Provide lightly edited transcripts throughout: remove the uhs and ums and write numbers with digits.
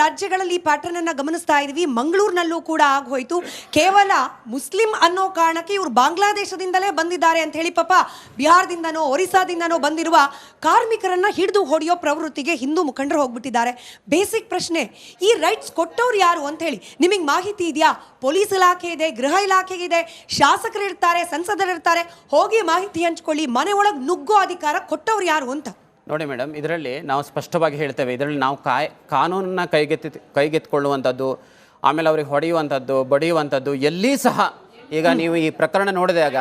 ರಾಜ್ಯಗಳಲ್ಲಿ ಈ ಪ್ಯಾಟರ್ನ್ ಅನ್ನ ಗಮನಿಸ್ತಾ ಇದೀವಿ. ಮಂಗಳೂರಿನಲ್ಲೂ ಕೂಡ ಆಗೋಯ್ತು. ಕೇವಲ ಮುಸ್ಲಿಂ ಅನ್ನೋ ಕಾರಣಕ್ಕೆ ಇವರು ಬಾಂಗ್ಲಾದೇಶದಿಂದಲೇ ಬಂದಿದ್ದಾರೆ ಅಂತ ಹೇಳಿ ಪಾಪ ಬಿಹಾರದಿಂದನೋ ಒರಿಸ್ಸಾದಿಂದನೋ ಬಂದಿರುವ ಕಾರ್ಮಿಕರನ್ನ ಹಿಡಿದು ಹೊಡೆಯೋ ಪ್ರವೃತ್ತಿಗೆ ಹಿಂದೂ ಮುಖಂಡರು ಹೋಗ್ಬಿಟ್ಟಿದ್ದಾರೆ. ಬೇಸಿಕ್ ಪ್ರಶ್ನೆ, ಈ ರೈಟ್ಸ್ ಕೊಟ್ಟವ್ರು ಯಾರು ಅಂತ ಹೇಳಿ ನಿಮಗೆ ಮಾಹಿತಿ ಇದೆಯಾ? ಪೊಲೀಸ್ ಇಲಾಖೆ ಇದೆ, ಗೃಹ ಇಲಾಖೆ ಇದೆ, ಶಾಸಕರು ಇರ್ತಾರೆ, ಸಂಸದರಿರ್ತಾರೆ. ಹೋಗಿ ಮಾಹಿತಿ ಹಂಚ್ಕೊಳ್ಳಿ. ಮನೆ ಒಳಗೆ ನುಗ್ಗೋ ಅಧಿಕಾರ ಕೊಟ್ಟವ್ರು ಯಾರು ಅಂತ ನೋಡಿ ಮೇಡಮ್, ಇದರಲ್ಲಿ ನಾವು ಸ್ಪಷ್ಟವಾಗಿ ಹೇಳ್ತೇವೆ, ಇದರಲ್ಲಿ ನಾವು ಕಾನೂನನ್ನ ಕೈಗೆತ್ತಿಕೊಳ್ಳುವಂಥದ್ದು, ಆಮೇಲೆ ಅವ್ರಿಗೆ ಹೊಡೆಯುವಂಥದ್ದು, ಬಡಿಯುವಂಥದ್ದು ಎಲ್ಲಿ ಸಹ ಈಗ ನೀವು ಈ ಪ್ರಕರಣ ನೋಡಿದಾಗ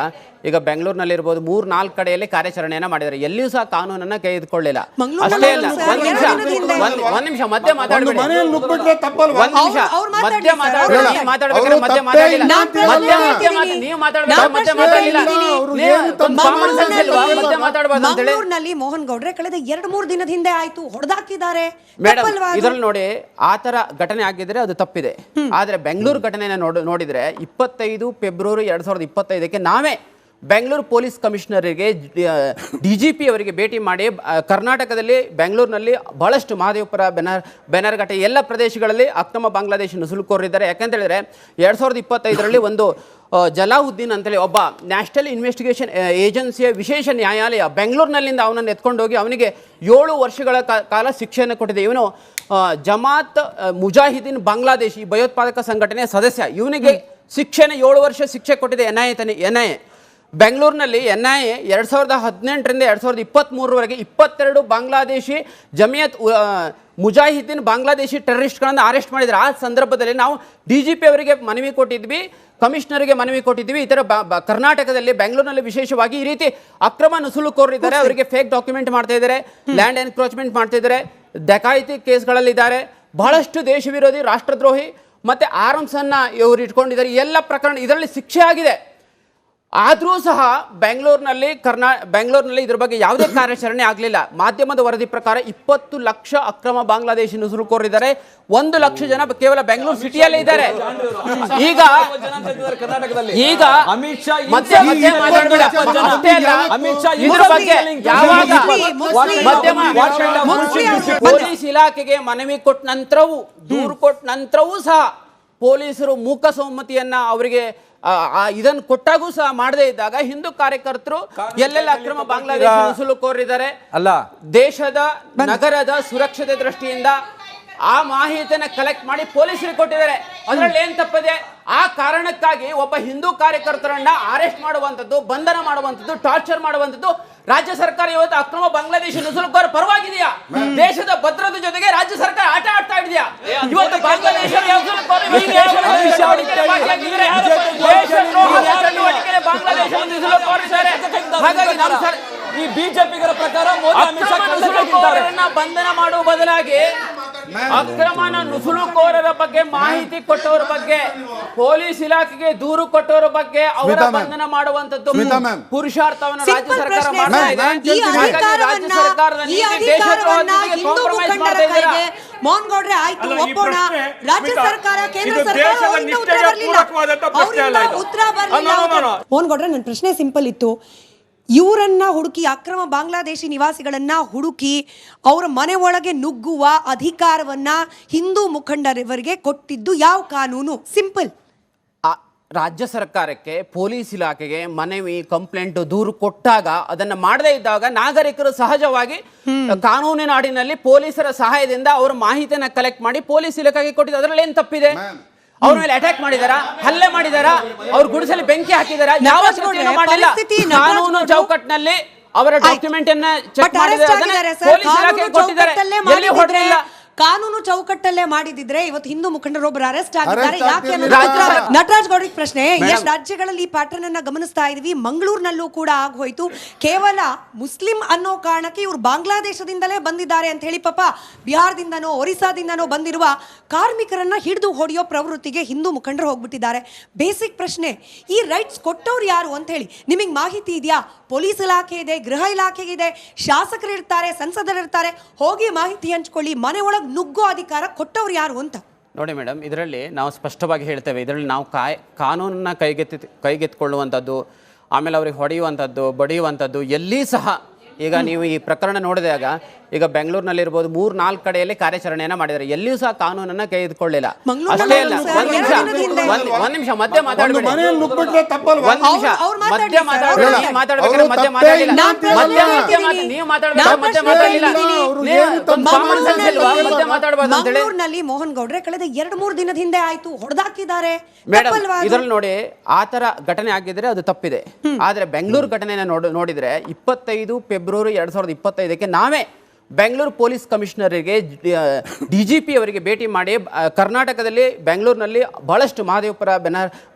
ಈಗ ಬೆಂಗಳೂರಿನಲ್ಲಿರ್ಬೋದು 3-4 ಕಡೆಯಲ್ಲಿ ಕಾರ್ಯಾಚರಣೆಯನ್ನ ಮಾಡಿದ್ದಾರೆ. ಎಲ್ಲಿಯೂ ಸಹ ಕಾನೂನನ್ನ ಕೈಗೆತ್ತಿಕೊಳ್ಳಿಲ್ಲ. ಅಷ್ಟೇ ಅಲ್ಲ, ಒಂದ್ ನಿಮಿಷ ಮಧ್ಯೆ ಮಾತಾಡಬೇಡಿ, ಮಂಗಳೂರಿನಲ್ಲಿ ಮೋಹನ್ ಗೌಡ್ರೆ ಕಳೆದ 2-3 ದಿನದ ಹಿಂದೆ ಆಯ್ತು, ಹೊಡೆದಾಕಿದ್ದಾರೆ. ಮೇಡಮ್ ಇದ್ರಲ್ಲಿ ನೋಡಿ ಆ ತರ ಘಟನೆ ಆಗಿದ್ರೆ ಅದು ತಪ್ಪಿದೆ. ಆದ್ರೆ ಬೆಂಗಳೂರು ಘಟನೆನ ನೋಡಿದ್ರೆ 25 ಫೆಬ್ರವರಿ 2025ಕ್ಕೆ ನಾವೇ ಬೆಂಗಳೂರು ಪೊಲೀಸ್ ಕಮಿಷನರಿಗೆ DGP ಅವರಿಗೆ ಭೇಟಿ ಮಾಡಿ ಕರ್ನಾಟಕದಲ್ಲಿ ಬೆಂಗಳೂರಿನಲ್ಲಿ ಬಹಳಷ್ಟು ಮಹದೇವಪುರ, ಬೆನರ್ಘಟ್ಟ ಎಲ್ಲ ಪ್ರದೇಶಗಳಲ್ಲಿ ಅಕ್ರಮ ಬಾಂಗ್ಲಾದೇಶಿ ನುಸುಳುಕೋರಿದ್ದಾರೆ. ಯಾಕಂತ ಹೇಳಿದ್ರೆ 2025ರಲ್ಲಿ ಒಂದು ಜಲಾವುದ್ದೀನ್ ಅಂತೇಳಿ ಒಬ್ಬ ನ್ಯಾಷನಲ್ ಇನ್ವೆಸ್ಟಿಗೇಷನ್ ಏಜೆನ್ಸಿಯ ವಿಶೇಷ ನ್ಯಾಯಾಲಯ ಬೆಂಗಳೂರಿನಲ್ಲಿಂದ ಅವನನ್ನು ಎತ್ಕೊಂಡೋಗಿ ಅವನಿಗೆ 7 ವರ್ಷಗಳ ಕಾಲ ಶಿಕ್ಷೆಯನ್ನು ಕೊಟ್ಟಿದೆ. ಇವನು ಜಮಾತ್ ಮುಜಾಹಿದೀನ್ ಬಾಂಗ್ಲಾದೇಶಿ ಭಯೋತ್ಪಾದಕ ಸಂಘಟನೆಯ ಸದಸ್ಯ. ಇವನಿಗೆ ಶಿಕ್ಷೆನ 7 ವರ್ಷ ಶಿಕ್ಷೆ ಕೊಟ್ಟಿದೆ NIA. ಬೆಂಗಳೂರಿನಲ್ಲಿ NIA 2018ರಿಂದ 2023ರವರೆಗೆ 22 ಬಾಂಗ್ಲಾದೇಶಿ ಜಮಿಯತ್ ಮುಜಾಹಿದೀನ್ ಬಾಂಗ್ಲಾದೇಶಿ ಟೆರರಿಸ್ಟ್ಗಳನ್ನು ಅರೆಸ್ಟ್ ಮಾಡಿದ್ರು. ಆ ಸಂದರ್ಭದಲ್ಲಿ ನಾವು DGP ಅವರಿಗೆ ಮನವಿ ಕೊಟ್ಟಿದ್ವಿ, ಕಮಿಷನರ್ಗೆ ಮನವಿ ಕೊಟ್ಟಿದ್ವಿ. ಈ ಥರ ಕರ್ನಾಟಕದಲ್ಲಿ ಬೆಂಗಳೂರಿನಲ್ಲಿ ವಿಶೇಷವಾಗಿ ಈ ರೀತಿ ಅಕ್ರಮ ನುಸುಳುಕೋರಿದ್ದಾರೆ, ಅವರಿಗೆ ಫೇಕ್ ಡಾಕ್ಯುಮೆಂಟ್ ಮಾಡ್ತಾ ಇದ್ದಾರೆ, ಲ್ಯಾಂಡ್ ಎನ್ಕ್ರೋಚ್ಮೆಂಟ್ ಮಾಡ್ತಾ ಇದ್ದಾರೆ, ಡಕಾಯಿತಿ ಕೇಸ್ಗಳಲ್ಲಿದ್ದಾರೆ, ಬಹಳಷ್ಟು ದೇಶ ವಿರೋಧಿ, ರಾಷ್ಟ್ರದ್ರೋಹಿ ಮತ್ತೆ ಆರ್ಮ್ಸ್ ಅನ್ನ ಇವರು ಇಟ್ಕೊಂಡಿದ್ದಾರೆ. ಎಲ್ಲ ಪ್ರಕರಣ ಇದರಲ್ಲಿ ಶಿಕ್ಷೆ ಆಗಿದೆ. ಆದರೂ ಸಹ ಬೆಂಗಳೂರಿನಲ್ಲಿ ಇದ್ರ ಬಗ್ಗೆ ಯಾವುದೇ ಕಾರ್ಯಾಚರಣೆ ಆಗಲಿಲ್ಲ. ಮಾಧ್ಯಮದ ವರದಿ ಪ್ರಕಾರ 20 ಲಕ್ಷ ಅಕ್ರಮ ಬಾಂಗ್ಲಾದೇಶಿ ನುಸುಳುಕೋರಿದ್ದಾರೆ. 1 ಲಕ್ಷ ಜನ ಕೇವಲ ಬೆಂಗಳೂರು ಸಿಟಿಯಲ್ಲೇ ಇದ್ದಾರೆ. ಈಗ ಪೊಲೀಸ್ ಇಲಾಖೆಗೆ ಮನವಿ ಕೊಟ್ಟ ನಂತರವೂ, ದೂರು ಕೊಟ್ಟ ನಂತರವೂ ಸಹ ಪೊಲೀಸರು ಮೂಕ ಸಮ್ಮತಿಯನ್ನ ಅವರಿಗೆ ಇದನ್ನು ಕೊಟ್ಟಾಗೂ ಸಹ ಮಾಡದೇ ಇದ್ದಾಗ ಹಿಂದೂ ಕಾರ್ಯಕರ್ತರು ಎಲ್ಲೆಲ್ಲ ಅಕ್ರಮ ಬಾಂಗ್ಲಾದೇಶಿ ನುಸುಳುಕೋರಿದ್ದಾರೆ ಅಲ್ಲ, ದೇಶದ ನಗರದ ಸುರಕ್ಷತೆ ದೃಷ್ಟಿಯಿಂದ ಆ ಮಾಹಿತಿಯನ್ನ ಕಲೆಕ್ಟ್ ಮಾಡಿ ಪೊಲೀಸರಿಗೆ ಕೊಟ್ಟಿದ್ದಾರೆ. ಅದರಲ್ಲಿ ಏನ್ ತಪ್ಪಿದೆ? ಆ ಕಾರಣಕ್ಕಾಗಿ ಒಬ್ಬ ಹಿಂದೂ ಕಾರ್ಯಕರ್ತರನ್ನ ಅರೆಸ್ಟ್ ಮಾಡುವಂಥದ್ದು, ಬಂಧನ ಮಾಡುವಂಥದ್ದು, ಟಾರ್ಚರ್ ಮಾಡುವಂಥದ್ದು ರಾಜ್ಯ ಸರ್ಕಾರ ಇವತ್ತು ಅಕ್ರಮ ಬಾಂಗ್ಲಾದೇಶಿ ನುಸುಳುಕೋರ ಪರವಾಗಿದೆಯಾ? ದೇಶದ ಭದ್ರತೆ ಜೊತೆಗೆ ರಾಜ್ಯ ಸರ್ಕಾರ ಆಟ ಆಡ್ತಾ ಇದೆಯಾ? ಇವತ್ತು ಬಾಂಗ್ಲಾದೇಶ ಹಾಗಾಗಿ ಈ ಬಿಜೆಪಿಗರ ಪ್ರಕಾರ ಬಂಧನ ಮಾಡುವ ಬದಲಾಗಿ ಅಕ್ರಮನ ನುಸುಳುಕೋರರ ಬಗ್ಗೆ ಮಾಹಿತಿ ಕೊಟ್ಟವರ ಬಗ್ಗೆ, ಪೊಲೀಸ್ ಇಲಾಖೆಗೆ ದೂರು ಕೊಟ್ಟವರ ಬಗ್ಗೆ ಅವರ ಬಂಧನ ಮಾಡುವಂತದ್ದು ಪುರುಷಾರ್ಥವನ್ನು ರಾಜ್ಯ ಸರ್ಕಾರ ಮಾಡ್ತಾ ಇದೆ. ರಾಜ್ಯ ಸರ್ಕಾರದ ನೀತಿ ದೇಶದ್ರೋಹಕ್ಕೆ ಕಾಂಪ್ರಮೈಸ್ ಮಾಡ್ತಾ ಇದ್ದಾರೆ. ಮೋಹನ್ ಗೌಡ್ರೆ ಆಯ್ತು, ಒಪ್ಪೋಣ. ರಾಜ್ಯ ಸರ್ಕಾರ, ಕೇಂದ್ರ ಸರ್ಕಾರ ಉತ್ತರ ಬರಲಿಲ್ಲ. ಮೋಹನ್ ಗೌಡ್ರೆ, ನನ್ನ ಪ್ರಶ್ನೆ ಸಿಂಪಲ್ ಇತ್ತು. ಇವರನ್ನ ಹುಡುಕಿ, ಅಕ್ರಮ ಬಾಂಗ್ಲಾದೇಶಿ ನಿವಾಸಿಗಳನ್ನ ಹುಡುಕಿ ಅವರ ಮನೆ ಒಳಗೆ ನುಗ್ಗುವ ಅಧಿಕಾರವನ್ನ ಹಿಂದೂ ಮುಖಂಡರವರಿಗೆ ಕೊಟ್ಟಿದ್ದು ಯಾವ ಕಾನೂನು? ಸಿಂಪಲ್. ರಾಜ್ಯ ಸರ್ಕಾರಕ್ಕೆ, ಪೊಲೀಸ್ ಇಲಾಖೆಗೆ ಮನವಿ, ಕಂಪ್ಲೇಂಟ್, ದೂರು ಕೊಟ್ಟಾಗ ಅದನ್ನ ಮಾಡದೇ ಇದ್ದಾಗ ನಾಗರಿಕರು ಸಹಜವಾಗಿ ಕಾನೂನಿನ ಅಡಿನಲ್ಲಿ ಪೊಲೀಸರ ಸಹಾಯದಿಂದ ಅವರ ಮಾಹಿತಿಯನ್ನ ಕಲೆಕ್ಟ್ ಮಾಡಿ ಪೊಲೀಸ್ ಇಲಾಖೆಗೆ ಕೊಟ್ಟಿದ್ದು. ಅದರಲ್ಲಿ ಏನ್ ತಪ್ಪಿದೆ? ಅವ್ರ ಮೇಲೆ ಅಟ್ಯಾಕ್ ಮಾಡಿದಾರಾ? ಹಲ್ಲೆ ಮಾಡಿದಾರಾ? ಅವ್ರ ಗುಡಿಸಲು ಬೆಂಕಿ ಹಾಕಿದಾರಾ? ಯಾವ ಮಾಡಿಲ್ಲ. ಕಾನೂನು ಚೌಕಟ್ಟಿನಲ್ಲಿ ಅವರ ಡಾಕ್ಯುಮೆಂಟ್ ಅನ್ನ ಚೆಕ್ ಮಾಡಿದ್ದಾರೆ, ಪೊಲೀಸ್ ಇಲಾಖೆಗೆ ಕೊಟ್ಟಿದ್ದಾರೆ. ಎಲ್ಲಿ ಹೊಡೆದಿಲ್ಲ. ಕಾನೂನು ಚೌಕಟ್ಟಲ್ಲೇ ಮಾಡಿದಿದ್ರೆ ಇವತ್ತು ಹಿಂದೂ ಮುಖಂಡರೊಬ್ಬರು ಅರೆಸ್ಟ್ ಆಗಿದ್ದಾರೆ. ಯಾಕೆ? ನಟರಾಜ್ ಗೌಡ್ರಿಗೆ ಪ್ರಶ್ನೆ, ಎಷ್ಟು ರಾಜ್ಯಗಳಲ್ಲಿ ಈ ಪ್ಯಾಟರ್ನ್ ಅನ್ನ ಗಮನಿಸ್ತಾ ಇದೀವಿ. ಮಂಗಳೂರಿನಲ್ಲೂ ಕೂಡ ಆಗೋಯ್ತು. ಕೇವಲ ಮುಸ್ಲಿಂ ಅನ್ನೋ ಕಾರಣಕ್ಕೆ ಇವರು ಬಾಂಗ್ಲಾದೇಶದಿಂದಲೇ ಬಂದಿದ್ದಾರೆ ಅಂತ ಹೇಳಿ ಪಾಪ ಬಿಹಾರದಿಂದನೋ ಒರಿಸ್ಸಾದಿಂದನೋ ಬಂದಿರುವ ಕಾರ್ಮಿಕರನ್ನ ಹಿಡಿದು ಹೊಡೆಯೋ ಪ್ರವೃತ್ತಿಗೆ ಹಿಂದೂ ಮುಖಂಡರು ಹೋಗ್ಬಿಟ್ಟಿದ್ದಾರೆ. ಬೇಸಿಕ್ ಪ್ರಶ್ನೆ, ಈ ರೈಟ್ಸ್ ಕೊಟ್ಟವ್ರು ಯಾರು ಅಂತ ಹೇಳಿ ನಿಮಗೆ ಮಾಹಿತಿ ಇದೆಯಾ? ಪೊಲೀಸ್ ಇಲಾಖೆ ಇದೆ, ಗೃಹ ಇಲಾಖೆ ಇದೆ, ಶಾಸಕರು ಇರ್ತಾರೆ, ಸಂಸದರಿರ್ತಾರೆ. ಹೋಗಿ ಮಾಹಿತಿ ಹಂಚ್ಕೊಳ್ಳಿ. ಮನೆ ಒಳಗೆ ನುಗ್ಗೋ ಅಧಿಕಾರ ಕೊಟ್ಟವ್ರು ಯಾರು ಅಂತ ನೋಡಿ ಮೇಡಮ್, ಇದರಲ್ಲಿ ನಾವು ಸ್ಪಷ್ಟವಾಗಿ ಹೇಳ್ತೇವೆ, ಇದರಲ್ಲಿ ನಾವು ಕಾನೂನನ್ನ ಕೈಗೆತ್ತಿಕೊಳ್ಳುವಂಥದ್ದು, ಆಮೇಲೆ ಅವ್ರಿಗೆ ಹೊಡೆಯುವಂಥದ್ದು, ಬಡಿಯುವಂಥದ್ದು ಎಲ್ಲಿ ಸಹ ಈಗ ನೀವು ಈ ಪ್ರಕರಣ ನೋಡಿದಾಗ ಈಗ ಬೆಂಗಳೂರಿನಲ್ಲಿರ್ಬೋದು 3-4 ಕಡೆಯಲ್ಲಿ ಕಾರ್ಯಾಚರಣೆಯನ್ನ ಮಾಡಿದ್ದಾರೆ. ಎಲ್ಲಿಯೂ ಸಹ ಕಾನೂನನ್ನ ಕೈಗೆತ್ತಿಕೊಳ್ಳಿಲ್ಲ. ಮಂಗಳೂರಿನಲ್ಲಿ ಅಷ್ಟೇ ಅಲ್ಲ, ಸರ್, ಒಂದ್ ನಿಮಿಷ ಎರಡು ದಿನದ ಹಿಂದೆ ಒಂದ್ ನಿಮಿಷ ಮಧ್ಯೆ ಮಾತಾಡ್ಬೇಡಿ. ಮನೆಯಲ್ಲಿ ನುಗ್ಬಿಟ್ರೆ ತಪ್ಪಲ್ವಾ? ಒಂದ್ ನಿಮಿಷ ಅವ್ರು ಮಧ್ಯೆ ಮಾತಾಡಿ ಮಾತಾಡ್ಬೇಡಿ. ಸರ್. ನೀವು ಮಾತಾಡ್ಬೇಕಾದ್ರೆ ಮಧ್ಯೆ ಮಾತಾಡಿಲ್ಲ. ನೀವು ಮಾತಾಡ್ಬೇಕಾದ್ರೆ ಮಧ್ಯೆ ಮಾತಾಡಿಲ್ಲ. ಮಧ್ಯೆ ಮಾತಾಡ್ಬಾರ್ದು ಅಂತ ಹೇಳಿ. ಮಂಗಳೂರಿನಲ್ಲಿ ಮೋಹನ್ ಗೌಡ್ರೆ ಕಳೆದ 2-3 ದಿನದ ಹಿಂದೆ ಆಯ್ತು, ಹೊಡೆದಾಕಿದ್ದಾರೆ. ಮೇಡಮ್, ಇದ್ರಲ್ಲಿ ನೋಡಿ ಆ ತರ ಘಟನೆ ಆಗಿದ್ರೆ ಅದು ತಪ್ಪಿದೆ. ಆದ್ರೆ ಬೆಂಗಳೂರು ಘಟನೆನ ನೋಡಿದ್ರೆ 25 ಫೆಬ್ರವರಿ 2025 ನಾವೇ ಬೆಂಗಳೂರು ಪೊಲೀಸ್ ಕಮಿಷನರಿಗೆ DGP ಅವರಿಗೆ ಭೇಟಿ ಮಾಡಿ ಕರ್ನಾಟಕದಲ್ಲಿ ಬೆಂಗಳೂರಿನಲ್ಲಿ ಬಹಳಷ್ಟು ಮಹದೇವಪುರ,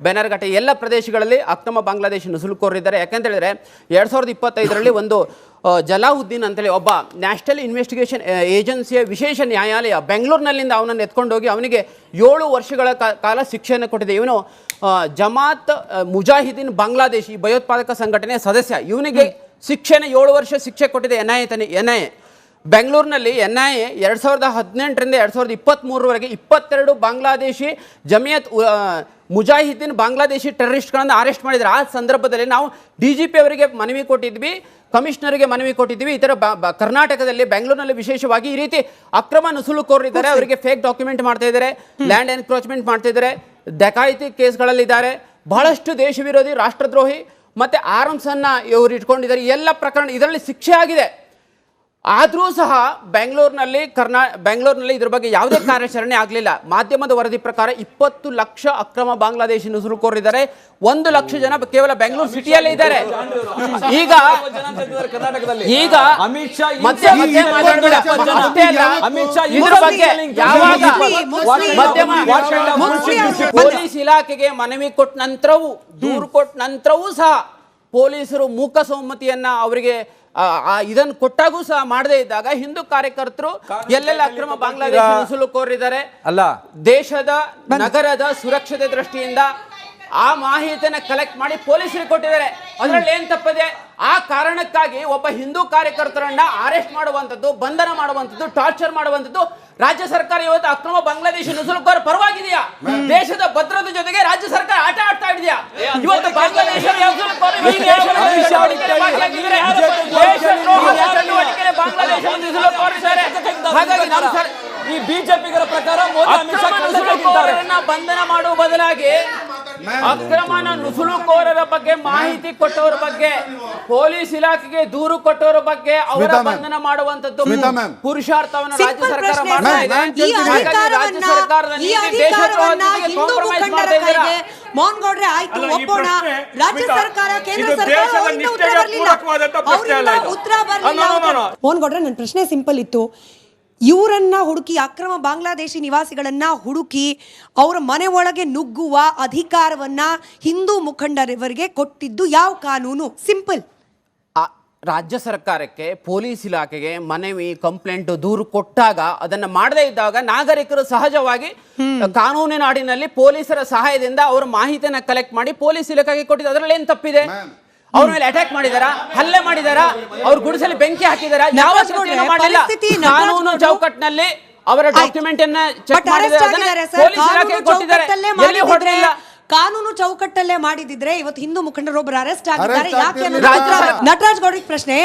ಬೆನರ್ಘಟ್ಟ ಎಲ್ಲ ಪ್ರದೇಶಗಳಲ್ಲಿ ಅಕ್ರಮ ಬಾಂಗ್ಲಾದೇಶಿ ನುಸುಳುಕೋರಿದ್ದಾರೆ. ಯಾಕಂತ ಹೇಳಿದ್ರೆ 2025ರಲ್ಲಿ ಒಂದು ಜಲಾವುದ್ದೀನ್ ಅಂತೇಳಿ ಒಬ್ಬ ನ್ಯಾಷನಲ್ ಇನ್ವೆಸ್ಟಿಗೇಷನ್ ಏಜೆನ್ಸಿಯ ವಿಶೇಷ ನ್ಯಾಯಾಲಯ ಬೆಂಗಳೂರಿನಲ್ಲಿಂದ ಅವನನ್ನು ಎತ್ಕೊಂಡೋಗಿ ಅವನಿಗೆ 7 ವರ್ಷಗಳ ಕಾಲ ಶಿಕ್ಷೆಯನ್ನು ಕೊಟ್ಟಿದೆ. ಇವನು ಜಮಾತ್ ಮುಜಾಹಿದೀನ್ ಬಾಂಗ್ಲಾದೇಶಿ ಭಯೋತ್ಪಾದಕ ಸಂಘಟನೆಯ ಸದಸ್ಯ. ಇವನಿಗೆ ಶಿಕ್ಷೆನ 7 ವರ್ಷ ಶಿಕ್ಷೆ ಕೊಟ್ಟಿದೆ NIA. ಬೆಂಗಳೂರಿನಲ್ಲಿ NIA 2018ರಿಂದ 2023ವರೆಗೆ 22 ಬಾಂಗ್ಲಾದೇಶಿ ಜಮಿಯತ್ ಮುಜಾಹಿದೀನ್ ಬಾಂಗ್ಲಾದೇಶಿ ಟೆರರಿಸ್ಟ್ಗಳನ್ನು ಅರೆಸ್ಟ್ ಮಾಡಿದ್ದಾರೆ. ಆ ಸಂದರ್ಭದಲ್ಲಿ ನಾವು DGP ಅವರಿಗೆ ಮನವಿ ಕೊಟ್ಟಿದ್ವಿ, ಕಮಿಷನರ್ಗೆ ಮನವಿ ಕೊಟ್ಟಿದ್ವಿ. ಈ ಥರ ಕರ್ನಾಟಕದಲ್ಲಿ ಬೆಂಗಳೂರಿನಲ್ಲಿ ವಿಶೇಷವಾಗಿ ಈ ರೀತಿ ಅಕ್ರಮ ನುಸುಳುಕೋರಿದ್ದಾರೆ, ಅವರಿಗೆ ಫೇಕ್ ಡಾಕ್ಯುಮೆಂಟ್ ಮಾಡ್ತಾ ಇದ್ದಾರೆ, ಲ್ಯಾಂಡ್ ಎನ್ಕ್ರೋಚ್ಮೆಂಟ್ ಮಾಡ್ತಾ ಇದ್ದಾರೆ, ಡಕಾಯಿತಿ ಕೇಸ್ಗಳಲ್ಲಿದ್ದಾರೆ, ಬಹಳಷ್ಟು ದೇಶ ವಿರೋಧಿ, ರಾಷ್ಟ್ರದ್ರೋಹಿ ಮತ್ತೆ ಆರ್ಮ್ಸ್ ಅನ್ನ ಇವರು ಇಟ್ಕೊಂಡಿದ್ದಾರೆ. ಎಲ್ಲ ಪ್ರಕರಣ ಇದರಲ್ಲಿ ಶಿಕ್ಷೆ ಆಗಿದೆ. ಆದರೂ ಸಹ ಬೆಂಗಳೂರಿನಲ್ಲಿ ಇದ್ರ ಬಗ್ಗೆ ಯಾವುದೇ ಕಾರ್ಯಾಚರಣೆ ಆಗಲಿಲ್ಲ. ಮಾಧ್ಯಮದ ವರದಿ ಪ್ರಕಾರ 20 ಲಕ್ಷ ಅಕ್ರಮ ಬಾಂಗ್ಲಾದೇಶಿ ನುಸುಳುಕೋರಿದ್ದಾರೆ. 1 ಲಕ್ಷ ಜನ ಕೇವಲ ಬೆಂಗಳೂರು ಸಿಟಿಯಲ್ಲೇ ಇದ್ದಾರೆ. ಈಗ ಅಮಿತ್ ಶಾ ಇದ್ರ ಬಗ್ಗೆ ಯಾವಾಗ ಪೊಲೀಸ್ ಇಲಾಖೆಗೆ ಮನವಿ ಕೊಟ್ಟ ನಂತರವೂ, ದೂರು ಕೊಟ್ಟ ನಂತರವೂ ಸಹ ಪೊಲೀಸರು ಮೂಕ ಸಮ್ಮತಿಯನ್ನ ಅವರಿಗೆ ಇದನ್ನು ಕೊಟ್ಟಾಗೂ ಸಹ ಮಾಡದೇ ಇದ್ದಾಗ ಹಿಂದೂ ಕಾರ್ಯಕರ್ತರು ಎಲ್ಲೆಲ್ಲ ಅಕ್ರಮ ಬಾಂಗ್ಲಾದೇಶಿ ನುಸುಳುಕೋರಿದ್ದಾರೆ ಅಲ್ಲ, ದೇಶದ ನಗರದ ಸುರಕ್ಷತೆ ದೃಷ್ಟಿಯಿಂದ ಆ ಮಾಹಿತಿಯನ್ನ ಕಲೆಕ್ಟ್ ಮಾಡಿ ಪೊಲೀಸರಿಗೆ ಕೊಟ್ಟಿದ್ದಾರೆ. ಅದರಲ್ಲಿ ಏನ್ ತಪ್ಪಿದೆ? ಆ ಕಾರಣಕ್ಕಾಗಿ ಒಬ್ಬ ಹಿಂದೂ ಕಾರ್ಯಕರ್ತರನ್ನ ಅರೆಸ್ಟ್ ಮಾಡುವಂಥದ್ದು, ಬಂಧನ ಮಾಡುವಂಥದ್ದು, ಟಾರ್ಚರ್ ಮಾಡುವಂಥದ್ದು ರಾಜ್ಯ ಸರ್ಕಾರ ಇವತ್ತು ಅಕ್ರಮ ಬಾಂಗ್ಲಾದೇಶಿ ನುಸುಳುಕೋರ ಪರವಾಗಿದೆಯಾ? ದೇಶದ ಭದ್ರತೆ ಜೊತೆಗೆ ರಾಜ್ಯ ಸರ್ಕಾರ ಆಟ ಆಡ್ತಾ ಇದೆಯಾ? ಇವತ್ತು ಬಾಂಗ್ಲಾದೇಶ ಈ ಬಿಜೆಪಿಗರ ಪ್ರಕಾರ ಮೋದಿ ಅಮಿತ್ ಶಾ ಬಂಧನ ಮಾಡುವ ಬದಲಾಗಿ ಅಕ್ರಮ ನುಸುಳುಕೋರರ ಬಗ್ಗೆ ಮಾಹಿತಿ ಕೊಟ್ಟವರ ಬಗ್ಗೆ, ಪೊಲೀಸ್ ಇಲಾಖೆಗೆ ದೂರು ಕೊಟ್ಟವರ ಬಗ್ಗೆ ಅವರ ಬಂಧನ ಮಾಡುವಂತದ್ದು ಪುರುಷಾರ್ಥವನ್ನು ರಾಜ್ಯ ಸರ್ಕಾರ ಮಾಡ್ತಾ ಇದೆ. ರಾಜ್ಯ ಸರ್ಕಾರದ ಮೋಹನ್ ಗೌಡ್ರೆ ಆಯ್ತು ಒಪ್ಪೋಣ, ರಾಜ್ಯ ಸರ್ಕಾರ ಕೇಂದ್ರ ಸರ್ಕಾರ ಉತ್ತರ ಬರಲಿಲ್ಲ. ಮೋಹನ್ ಗೌಡ್ರೆ, ನನ್ನ ಪ್ರಶ್ನೆ ಸಿಂಪಲ್ ಇತ್ತು. ಇವರನ್ನ ಹುಡುಕಿ, ಅಕ್ರಮ ಬಾಂಗ್ಲಾದೇಶಿ ನಿವಾಸಿಗಳನ್ನ ಹುಡುಕಿ ಅವರ ಮನೆ ಒಳಗೆ ನುಗ್ಗುವ ಅಧಿಕಾರವನ್ನ ಹಿಂದೂ ಮುಖಂಡರವರಿಗೆ ಕೊಟ್ಟಿದ್ದು ಯಾವ ಕಾನೂನು? ಸಿಂಪಲ್. ರಾಜ್ಯ ಸರ್ಕಾರಕ್ಕೆ, ಪೊಲೀಸ್ ಇಲಾಖೆಗೆ ಮನವಿ, ಕಂಪ್ಲೇಂಟ್, ದೂರು ಕೊಟ್ಟಾಗ ಅದನ್ನ ಮಾಡದೇ ಇದ್ದಾಗ ನಾಗರಿಕರು ಸಹಜವಾಗಿ ಕಾನೂನಿನ ಅಡಿನಲ್ಲಿ ಪೊಲೀಸರ ಸಹಾಯದಿಂದ ಅವರ ಮಾಹಿತಿಯನ್ನ ಕಲೆಕ್ಟ್ ಮಾಡಿ ಪೊಲೀಸ್ ಇಲಾಖೆಗೆ ಕೊಟ್ಟಿದ್ದು. ಅದರಲ್ಲಿ ಏನ್ ತಪ್ಪಿದೆ? ಅವ್ರ ಮೇಲೆ ಅಟ್ಯಾಕ್ ಮಾಡಿದಾರಾ? ಹಲ್ಲೆ ಮಾಡಿದಾರಾ? ಅವ್ರ ಗುಡಿಸಲು ಬೆಂಕಿ ಹಾಕಿದಾರಾ? ಯಾವ ಮಾಡಿಲ್ಲ. ಕಾನೂನು ಚೌಕಟ್ಟಿನಲ್ಲಿ ಅವರ ಡಾಕ್ಯುಮೆಂಟ್ ಅನ್ನ ಚೆಕ್ ಮಾಡಿದ್ದಾರೆ, ಪೊಲೀಸ್ ಇಲಾಖೆಗೆ ಕೊಟ್ಟಿದ್ದಾರೆ. ಎಲ್ಲಿ ಹೊರಟಿಲ್ಲ. ಕಾನೂನು ಚೌಕಟ್ಟಲ್ಲೇ ಮಾಡಿದಿದ್ರೆ ಇವತ್ತು ಹಿಂದೂ ಮುಖಂಡರೊಬ್ಬರು ಅರೆಸ್ಟ್ ಆಗಿದ್ದಾರೆ. ಯಾಕೆ? ನಟರಾಜ್ ಗೌಡ್ರಿಗೆ ಪ್ರಶ್ನೆ.